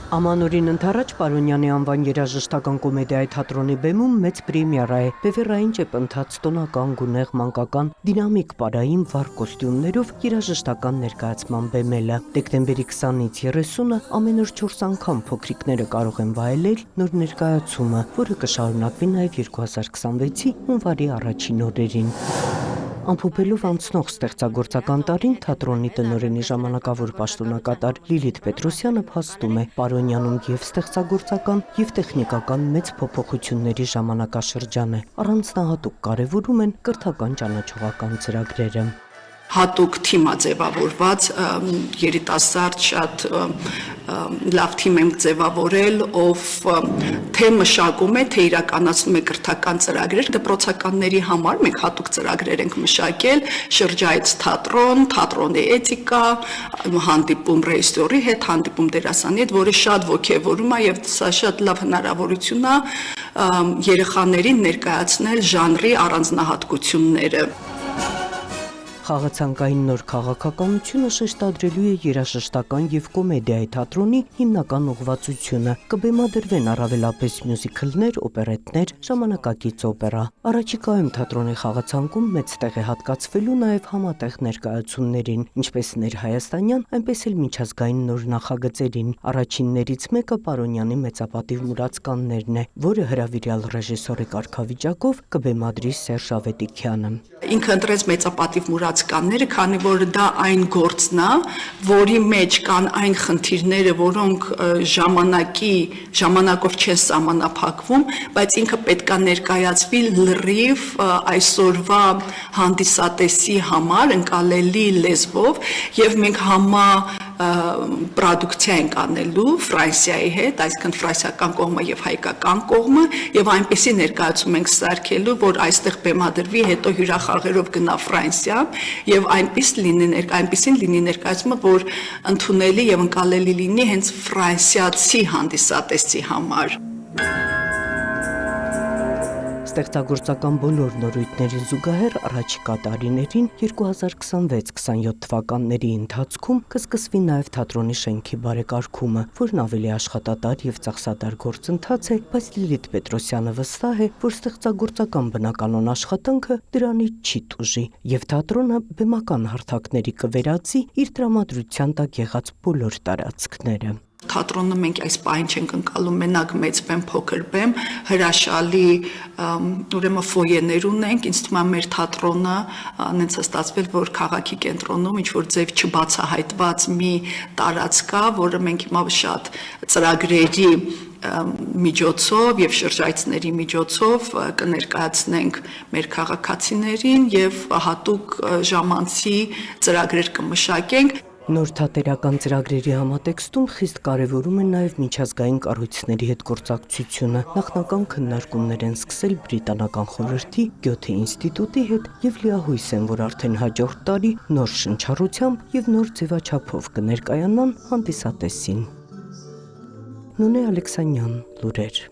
Ամանորին ընթառաջ Պարոնյանի անվան երաժշտական կոմեդիայի թատրոնի բեմում մեծ պրեմիերա է բևեռային ճեպընթաց տոնական գունեղ մանկական դինամիկ պարային վառ կոստյումներով երաժշտական ներկայացման բեմելը։ Դեկտեմբերի 20-ից 30-ը ամեն օր 4 անգամ փոքրիկները կարող են վայելել նոր ներկայացումը, որը կշարունակվի նաև 2026-ի հունվարի առաջին օրերին։ Ամփոփելով անցնող ստեղծագործական տարին թատրոնի տնօրենի ժամանակավոր պաշտոնակատար Լիլիթ Պետրոսյանը փաստում է Պարոնյանում և ստեղծագործական և տեխնիկական մեծ փոփոխությունների ժամանակաշրջան է, առանձնահատուկ կարևորում են կրթական ճանաչողական ծրագրերը։ Հատուկ թիմա ձևավորված երիտասարդ շատ լավ թիմ ենք ձևավորել, ով թե մշակում է, թե իրականացնում է կրթական ծրագրեր։ Դպրոցականների համար մենք հատուկ ծրագրեր ենք մշակել, շրջայց թատրոն, թատրոնի էթիկա, հանդիպում ռեժիսորի հետ, հանդիպում դերասանի հետ, որը շատ ոգևորում է եւ սա շատ լավ հնարավորություն է երեխաներին ներկայացնել ժանրի առանձնահատկությունները։ Խաղացանկային նոր քաղաքականությունը շեշտադրելու է երաժշտական և կոմեդիայի թատրոնի հիմնական ուղղվածությունը, կբեմադրվեն առավելապես մյուզիքլներ, օպերետներ, ժամանակակից օպերա։ Առաջիկայում թատրոնի խաղացանկում մեծ տեղ է հատկացվելու նաև համատեղ ներկայացումներին, ինչպես ներհայաստանյան, այնպես էլ միջազգային նոր նախագծերին։ Առաջիններից մեկը Պարոնյանի մեծապատիվ մուրացկաններն է, որը հրավիրյալ ռեժիսորի կարգավիճակով կբեմադրի Սերժ Ավետիքյանը։ Ինքը ընտրեց մեծապատիվ մուրացկանները, քանի որ դա այն գործն է, որի մեջ կան այն խնդիրները, որոնք ժամանակով չեն սահմանափակվում, բայց ինքը պետք է ներկայացվի լրիվ այսօրվա հանդիսատեսի համար ընկալելի լեզվով, եւ մենք պրոդուկցիա ենք անելու Ֆրանսիայի հետ, այսինքն ֆրանսիական կողմը եւ հայկական կողմը, եւ այնպիսի ներկայացում ենք սարքելու, որ այստեղ բեմադրվի, հետո հյուրախաղերով գնա Ֆրանսիա, եւ այնպիսին լինի ներկայացումը, որ ընդունելի եւ ընկալելի լինի հենց ֆրանսիացի հանդիսատեսի համար։ Ստեղծագործական բոլոր նորույթներին զուգահեռ առաջիկա տարիներին 2026-27 թվականների ընթացքում կսկսվի նաև թատրոնի շենքի բարեկարգումը, որն ավելի աշխատատար և ծախսատար գործընթաց է, բայց Լիլիթ Պետրոսյանը վստահ է, որ ստեղծագործական բնականոն աշխատանքը դրանից չի տուժի, և թատրոնը բեմական հարթակների կվերածի իր տրամադրության տակ եղած բոլոր տարածքները։ Թատրոնը մենք այս պահին չենք ընկալում մենակ մեծ բեմ, փոքր բեմ, հրաշալի ուրեմն ֆոյեներ ունենք, ինձ թվում է մեր թատրոնը այնց է ստացվել, որ քաղաքի կենտրոնում ինչ որ ձև չբացահայտված մի տարածք կա, որը մենք հիմա շատ ծրագրերի միջոցով եւ շրջայցների միջոցով կներկայացնենք մեր քաղաքացիներին եւ հատուկ ժամանցի ծրագրեր կմշակենք։ Նոր թատերական ծրագրերի համատեքստում խիստ կարևորում են նաև միջազգային կառույցների հետ գործակցությունը։ Նախնական քննարկումներ են սկսել Բրիտանական խորհրդի, Գյոթե ինստիտուտի հետ եւ լիահույս են, որ արդեն հաջորդ տարի նոր շնչառությամբ եւ նոր ձևաչափով կներկայանան հանդիսատեսին։ Նունե Ալեքսանյան, լուրեր։